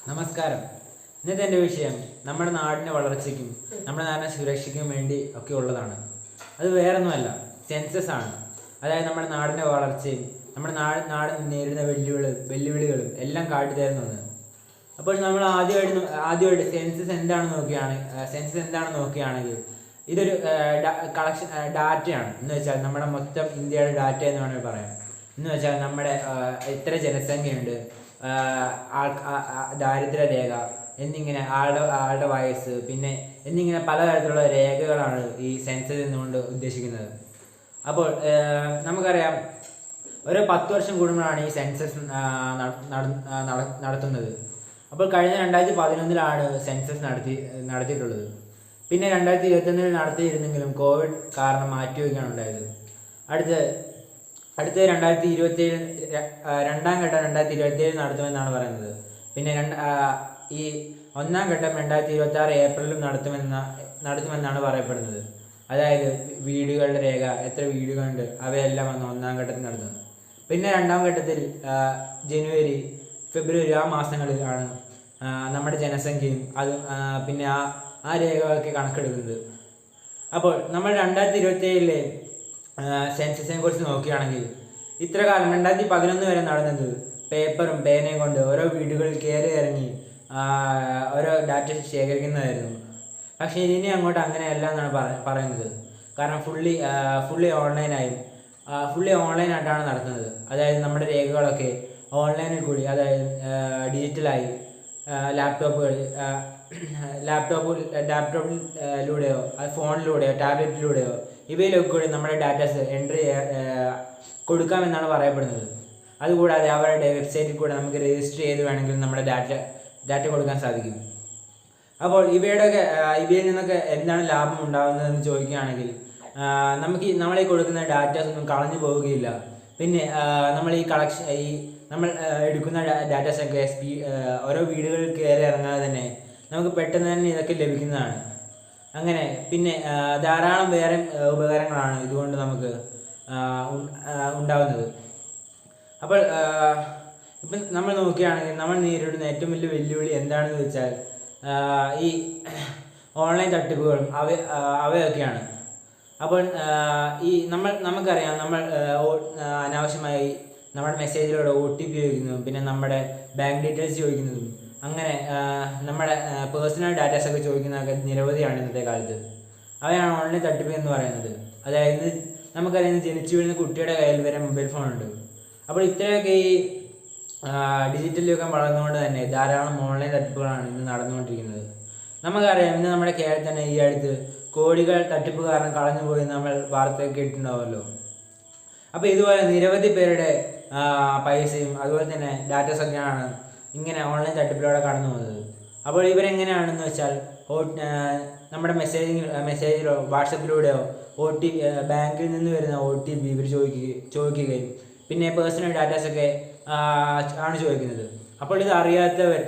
നമസ്കാരം. ഇന്നത്തെ എൻ്റെ വിഷയം നമ്മുടെ നാടിൻ്റെ വളർച്ചയ്ക്കും നമ്മുടെ നാടിനെ സുരക്ഷയ്ക്കും വേണ്ടി ഒക്കെ ഉള്ളതാണ്. അത് വേറൊന്നുമല്ല, സെൻസസ് ആണ്. അതായത് നമ്മുടെ നാടിൻ്റെ വളർച്ചയും നമ്മുടെ നാട് നേരിടുന്ന വെല്ലുവിളികളും എല്ലാം കാട്ടിത്തരുന്നത്. അപ്പോൾ നമ്മൾ ആദ്യമായിട്ട് സെൻസസ് എന്താണെന്ന് നോക്കുകയാണെങ്കിൽ ഇതൊരു കളക്ഷൻ ഡാറ്റയാണ്. എന്ന് വെച്ചാൽ നമ്മുടെ മൊത്തം ഇന്ത്യയുടെ ഡാറ്റ എന്ന് വേണമെങ്കിൽ പറയാം. എന്ന് വെച്ചാൽ നമ്മുടെ എത്ര ജനസംഖ്യയുണ്ട്, ദാരിദ്ര്യരേഖ എന്നിങ്ങനെ ആളുടെ വയസ്സ് എന്നിങ്ങനെ പലതരത്തിലുള്ള രേഖകളാണ് ഈ സെൻസസ് എന്നുകൊണ്ട് ഉദ്ദേശിക്കുന്നത്. അപ്പോൾ നമുക്കറിയാം, ഓരോ 10 വർഷം കൂടുമ്പോഴാണ് ഈ സെൻസസ് നടത്തുന്നത്. അപ്പോൾ കഴിഞ്ഞ 2011 സെൻസസ് നടത്തിയിട്ടുള്ളത്. പിന്നെ 2021 നടത്തിയിരുന്നെങ്കിലും കോവിഡ് കാരണം മാറ്റിവെക്കുകയാണ് ഉണ്ടായത്. അടുത്ത് 2027 രണ്ടാം ഘട്ടം 2027 നടത്തുമെന്നാണ് പറയുന്നത്. പിന്നെ ഈ ഒന്നാം ഘട്ടം 2026 ഏപ്രിലും നടത്തുമെന്നാണ് പറയപ്പെടുന്നത്. അതായത് വീടുകളുടെ രേഖ, എത്ര വീടുകളുണ്ട്, അവയെല്ലാം വന്ന് ഒന്നാം ഘട്ടത്തിൽ നടത്തുന്നത്. പിന്നെ രണ്ടാം ഘട്ടത്തിൽ ജനുവരി, ഫെബ്രുവരി ആ മാസങ്ങളിലാണ് നമ്മുടെ ജനസംഖ്യയും പിന്നെ ആ രേഖകളൊക്കെ കണക്കെടുക്കുന്നത്. അപ്പോൾ നമ്മൾ 2027 സെൻസസിനെ കുറിച്ച് നോക്കുകയാണെങ്കിൽ, ഇത്ര കാലം 2011 വരെ നടന്നത് പേപ്പറും പേനയും കൊണ്ട് ഓരോ വീടുകളിൽ കയറി ഇറങ്ങി ഓരോ ഡാറ്റ ശേഖരിക്കുന്നതായിരുന്നു. പക്ഷേ ഇനി അങ്ങോട്ട് അങ്ങനെയല്ല എന്നാണ് പറയുന്നത്. കാരണം ഫുള്ളി ഓൺലൈനായിട്ടാണ് നടത്തുന്നത്. അതായത് നമ്മുടെ രേഖകളൊക്കെ ഓൺലൈനിൽ കൂടി, അതായത് ഡിജിറ്റലായി ലാപ്ടോപ്പിലൂടെയോ ഫോണിലൂടെയോ ടാബ്ലറ്റിലൂടെയോ ഇവയിലൊക്കെ കൂടി നമ്മുടെ ഡാറ്റാസ് എൻട്രി കൊടുക്കാമെന്നാണ് പറയപ്പെടുന്നത്. അതുകൂടാതെ അവരുടെ വെബ്സൈറ്റിൽ കൂടെ നമുക്ക് രജിസ്റ്റർ ചെയ്ത് വേണമെങ്കിൽ നമ്മുടെ ഡാറ്റ കൊടുക്കാൻ സാധിക്കും. അപ്പോൾ ഇവയിൽ നിന്നൊക്കെ എന്താണ് ലാഭം ഉണ്ടാകുന്നതെന്ന് ചോദിക്കുകയാണെങ്കിൽ, നമ്മളീ കൊടുക്കുന്ന ഡാറ്റാസ് ഒന്നും കളഞ്ഞു പോവുകയില്ല. പിന്നെ നമ്മൾ എടുക്കുന്ന ഡാറ്റാസൊക്കെ ഓരോ വീടുകളിൽ കയറി ഇറങ്ങാതെ തന്നെ നമുക്ക് പെട്ടെന്ന് തന്നെ ഇതൊക്കെ ലഭിക്കുന്നതാണ്. അങ്ങനെ പിന്നെ ധാരാളം വേറെ ഉപകാരങ്ങളാണ് ഇതുകൊണ്ട് നമുക്ക് ഉണ്ടാകുന്നത്. അപ്പോൾ ഇപ്പം നമ്മൾ നോക്കുകയാണെങ്കിൽ നമ്മൾ നേരിടുന്ന ഏറ്റവും വലിയ വെല്ലുവിളി എന്താണെന്ന് വെച്ചാൽ ഈ ഓൺലൈൻ തട്ടിപ്പുകളും അവയൊക്കെയാണ്. അപ്പോൾ നമുക്കറിയാം, നമ്മൾ അനാവശ്യമായി നമ്മുടെ മെസ്സേജിലൂടെ OTP ചോദിക്കുന്നതും പിന്നെ നമ്മുടെ ബാങ്ക് ഡീറ്റെയിൽസ് ചോദിക്കുന്നതും അങ്ങനെ നമ്മുടെ പേഴ്സണൽ ഡാറ്റാസൊക്കെ ചോദിക്കുന്നതൊക്കെ നിരവധിയാണ് ഇന്നത്തെ കാലത്ത്. അവയാണ് ഓൺലൈൻ തട്ടിപ്പ് എന്ന് പറയുന്നത്. അതായത് നമുക്കറിയാം, ജനിച്ചു വീഴുന്ന കുട്ടിയുടെ കയ്യിൽ വരെ മൊബൈൽ ഫോണുണ്ട്. അപ്പോൾ ഇത്രയൊക്കെ ഈ ഡിജിറ്റൽ യുഗം വളർന്നുകൊണ്ട് തന്നെ ധാരാളം ഓൺലൈൻ തട്ടിപ്പുകളാണ് ഇന്ന് നടന്നുകൊണ്ടിരിക്കുന്നത്. നമുക്കറിയാം, ഇന്ന് നമ്മുടെ കേരളത്തിൽ തന്നെ ഈ അടുത്ത് കോടികൾ തട്ടിപ്പ് കാരണം കളഞ്ഞുപോയി നമ്മൾ വാർത്തയൊക്കെ കേട്ടിട്ടുണ്ടാവുമല്ലോ. അപ്പോൾ ഇതുപോലെ നിരവധി പേരുടെ പൈസയും അതുപോലെ തന്നെ ഡാറ്റാസൊക്കെയാണ് ഇങ്ങനെ ഓൺലൈൻ തട്ടിപ്പിലൂടെ കടന്നു പോകുന്നത്. അപ്പോൾ ഇവരെങ്ങനെയാണെന്ന് വെച്ചാൽ നമ്മുടെ മെസ്സേജിലോ വാട്സപ്പിലൂടെയോ ബാങ്കിൽ നിന്ന് വരുന്ന OTP ഇവർ ചോദിക്കുകയും പിന്നെ പേഴ്സണൽ ഡാറ്റാസൊക്കെ ആണ് ചോദിക്കുന്നത്. അപ്പോൾ ഇത് അറിയാത്തവർ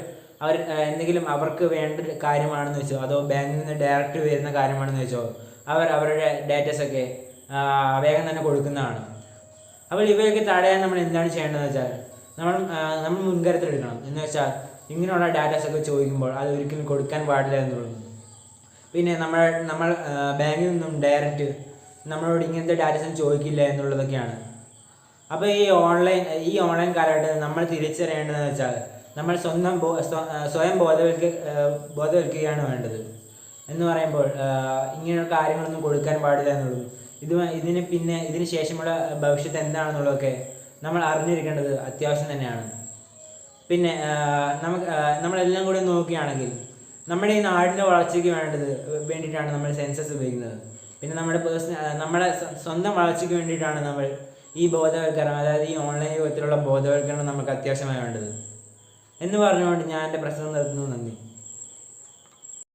എന്തെങ്കിലും അവർക്ക് വേണ്ട കാര്യമാണെന്ന് വെച്ചോ, അതോ ബാങ്കിൽ നിന്ന് ഡയറക്റ്റ് വരുന്ന കാര്യമാണെന്ന് വെച്ചോ, അവരുടെ ഡാറ്റാസൊക്കെ വേഗം തന്നെ കൊടുക്കുന്നതാണ്. അപ്പോൾ ഇവയൊക്കെ തടയാൻ നമ്മൾ എന്താണ് ചെയ്യേണ്ടതെന്ന് വെച്ചാൽ, നമ്മൾ മുൻകരുതലെടുക്കണം. എന്ന് വെച്ചാൽ ഇങ്ങനെയുള്ള ഡാറ്റാസൊക്കെ ചോദിക്കുമ്പോൾ അത് ഒരിക്കലും കൊടുക്കാൻ പാടില്ല എന്നുള്ളത്. പിന്നെ നമ്മൾ ബാങ്കിൽ നിന്നും ഡയറക്റ്റ് നമ്മളോട് ഇങ്ങനത്തെ ഡാറ്റാസും ചോദിക്കില്ല എന്നുള്ളതൊക്കെയാണ്. അപ്പോൾ ഈ ഓൺലൈൻ കാലഘട്ടത്തിൽ നമ്മൾ തിരിച്ചറിയേണ്ടതെന്ന് വെച്ചാൽ, നമ്മൾ സ്വയം ബോധവൽക്കുകയാണ് വേണ്ടത്. എന്ന് പറയുമ്പോൾ ഇങ്ങനെയുള്ള കാര്യങ്ങളൊന്നും കൊടുക്കാൻ പാടില്ല എന്നുള്ളതും ഇതിന് ശേഷമുള്ള ഭവിഷ്യത്ത് എന്താണെന്നുള്ളതൊക്കെ നമ്മൾ അറിഞ്ഞിരിക്കേണ്ടത് അത്യാവശ്യം തന്നെയാണ്. പിന്നെ നമ്മളെല്ലാം കൂടി നോക്കുകയാണെങ്കിൽ നമ്മുടെ ഈ നാടിൻ്റെ വളർച്ചയ്ക്ക് വേണ്ടിയിട്ടാണ് നമ്മൾ സെൻസസ് ഉപയോഗിക്കുന്നത്. പിന്നെ നമ്മുടെ സ്വന്തം വളർച്ചയ്ക്ക് വേണ്ടിയിട്ടാണ് നമ്മൾ ഈ ബോധവൽക്കരണം, അതായത് ഈ ഓൺലൈൻ യുഗത്തിലുള്ള ബോധവൽക്കരണം നമുക്ക് അത്യാവശ്യമായി വേണ്ടത് എന്ന് പറഞ്ഞുകൊണ്ട് ഞാൻ എൻ്റെ പ്രസംഗം നിർത്തുന്നു. നന്ദി.